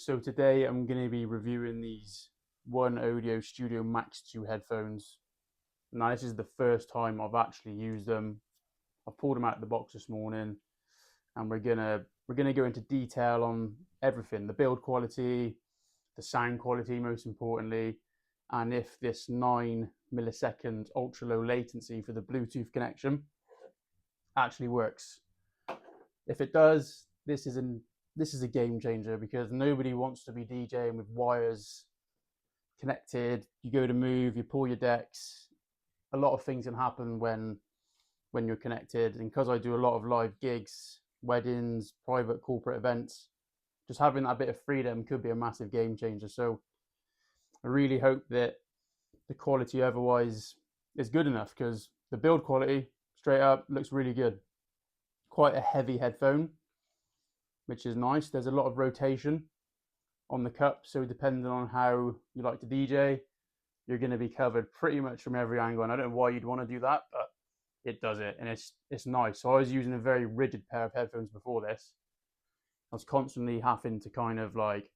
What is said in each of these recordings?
So today I'm going to be reviewing these OneOdio Studio Max 2 headphones. Now this is the first time I've actually used them. I've pulled them out of the box this morning, and we're gonna go into detail on everything: the build quality, the sound quality, most importantly, and if this 9 millisecond ultra low latency for the Bluetooth connection actually works. If it does, this is a game changer, because nobody wants to be DJing with wires connected. You go to move, you pull your decks. A lot of things can happen when you're connected, and because I do a lot of live gigs, weddings, private corporate events, just having that bit of freedom could be a massive game changer. So I really hope that the quality otherwise is good enough, because the build quality straight up looks really good. Quite a heavy headphone, which is nice. There's a lot of rotation on the cup, so depending on how you like to DJ, you're going to be covered pretty much from every angle. And I don't know why you'd want to do that, but it does it, and it's nice. So I was using a very rigid pair of headphones before this. I was constantly having to kind of like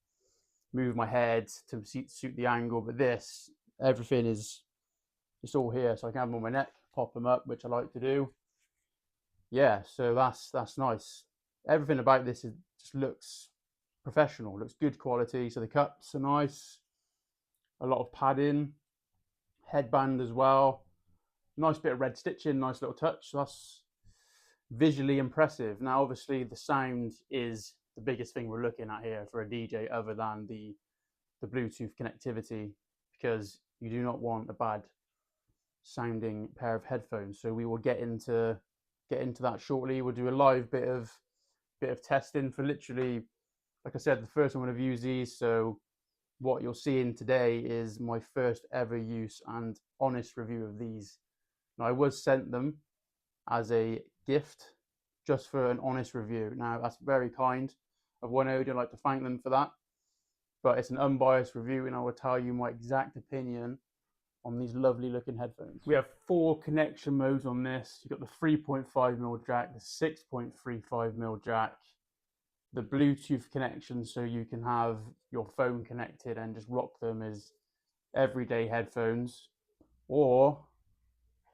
move my head to suit the angle, but this, everything is just all here, so I can have them on my neck, pop them up, which I like to do. Yeah, so that's nice. Everything about this just looks professional, looks good quality. So the cups are nice, a lot of padding, headband as well, nice bit of red stitching, nice little touch. So that's visually impressive. Now obviously the sound is the biggest thing we're looking at here for a DJ, other than the Bluetooth connectivity, because you do not want a bad sounding pair of headphones. So we will get into that shortly. We'll do a live bit of testing for literally, like I said, the first time I've used these. So what you're seeing today is my first ever use and honest review of these. Now, I was sent them as a gift just for an honest review. Now that's very kind of OneOdio. I'd like to thank them for that, but it's an unbiased review, and I will tell you my exact opinion on these lovely looking headphones. We have 4 connection modes on this. You've got the 3.5mm jack, the 6.35mm jack, the Bluetooth connection, so you can have your phone connected and just rock them as everyday headphones. Or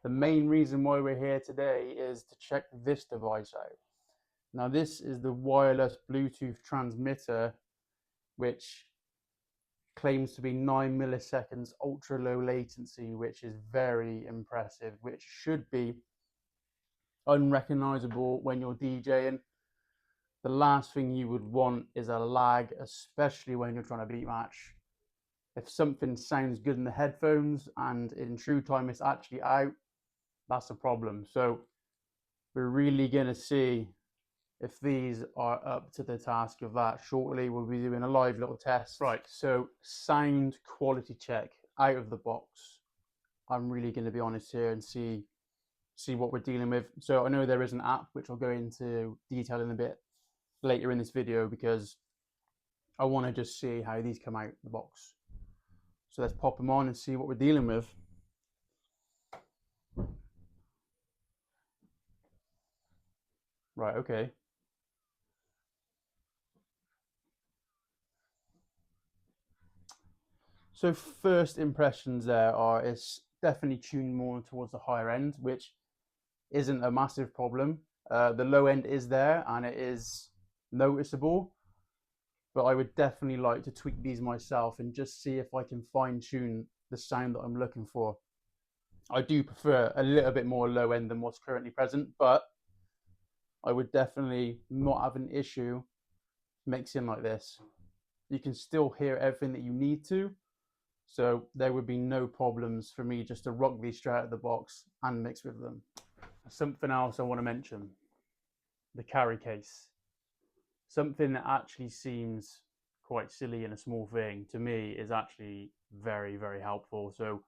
the main reason why we're here today is to check this device out. Now this is the wireless Bluetooth transmitter, which claims to be 9 milliseconds ultra low latency, which is very impressive, which should be unrecognizable when you're DJing. The last thing you would want is a lag, especially when you're trying to beat match. If something sounds good in the headphones and in true time it's actually out, that's a problem. So we're really going to see if these are up to the task of that shortly. We'll be doing a live little test. Right, so sound quality check out of the box. I'm really going to be honest here and see what we're dealing with. So I know there is an app, which I'll go into detail in a bit later in this video, because I want to just see how these come out the box. So let's pop them on and see what we're dealing with. Right, okay. So first impressions there are, it's definitely tuned more towards the higher end, which isn't a massive problem. The low end is there and it is noticeable, but I would definitely like to tweak these myself and just see if I can fine tune the sound that I'm looking for. I do prefer a little bit more low end than what's currently present, but I would definitely not have an issue mixing like this. You can still hear everything that you need to, so there would be no problems for me just to rock these straight out of the box and mix with them. Something else I want to mention: the carry case. Something that actually seems quite silly and a small thing, to me is actually very, very helpful. So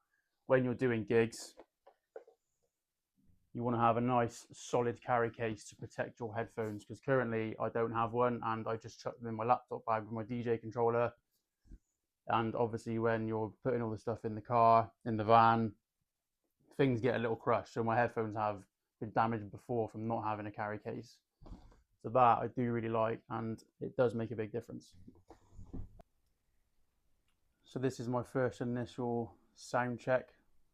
when you're doing gigs, you want to have a nice solid carry case to protect your headphones, because currently I don't have one, and I just chuck them in my laptop bag with my DJ controller. And obviously when you're putting all the stuff in the car, in the van, things get a little crushed. So my headphones have been damaged before from not having a carry case. So that I do really like, and it does make a big difference. So this is my first initial sound check,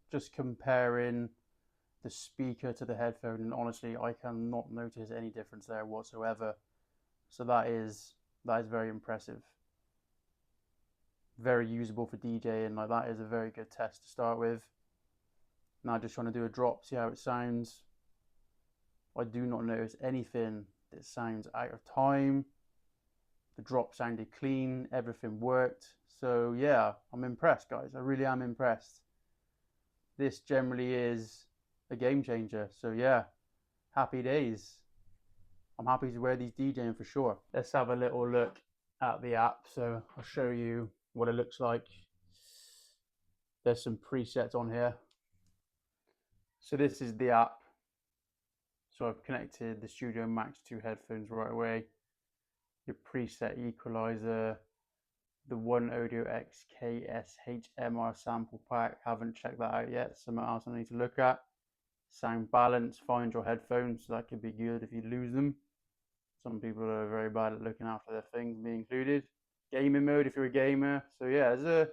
just comparing the speaker to the headphone, and honestly I cannot notice any difference there whatsoever. So that is very impressive. Very usable for DJing. Like, that is a very good test to start with. Now just trying to do a drop, see how it sounds. I do not notice anything that sounds out of time. The drop sounded clean, everything worked. So yeah, I'm impressed, guys. I really am impressed. This generally is a game changer. So yeah, happy days. I'm happy to wear these DJing for sure. Let's have a little look at the app. So I'll show you what it looks like. There's some presets on here. So this is the app. So I've connected the Studio Max 2 headphones right away. Your preset equalizer, the OneOdio X KSHMR sample pack. Haven't checked that out yet. Something else I need to look at. Sound balance, find your headphones. So that could be good if you lose them. Some people are very bad at looking after their things, me included. Gaming mode if you're a gamer. So yeah, there's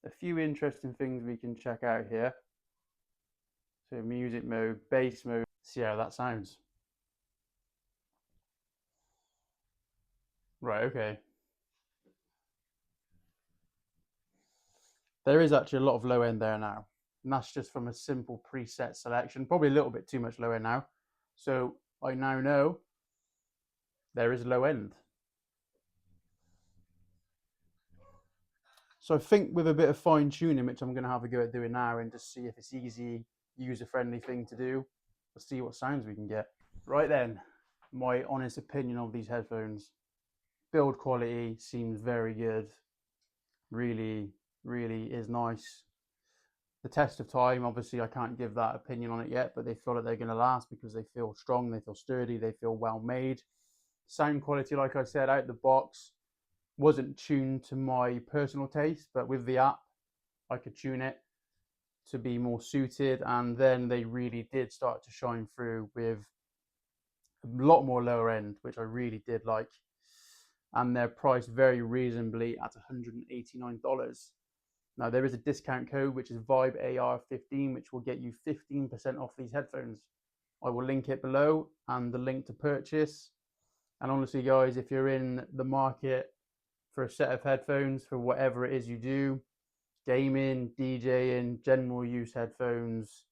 a few interesting things we can check out here. So music mode, bass mode. See how that sounds. Right, okay. There is actually a lot of low end there now. And that's just from a simple preset selection. Probably a little bit too much low end now. So I now know there is low end. So I think with a bit of fine tuning, which I'm going to have a go at doing now and just see if it's easy, user-friendly thing to do, we'll see what sounds we can get. Right then, my honest opinion of these headphones. Build quality seems very good. Really, really is nice. The test of time, obviously I can't give that opinion on it yet, but they feel like they're going to last because they feel strong, they feel sturdy, they feel well made. Sound quality, like I said, out the box, wasn't tuned to my personal taste, but with the app I could tune it to be more suited, and then they really did start to shine through with a lot more lower end, which I really did like, and they're priced very reasonably at $189. Now there is a discount code which is VIBEAR15, which will get you 15% off these headphones. I will link it below and the link to purchase. And honestly guys, if you're in the market for a set of headphones for whatever it is you do, gaming, DJing, general use headphones,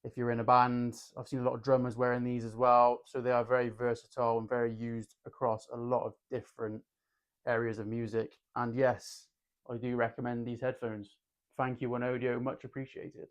if you're in a band, I've seen a lot of drummers wearing these as well. So they are very versatile and very used across a lot of different areas of music. And yes, I do recommend these headphones. Thank you, OneOdio, much appreciated.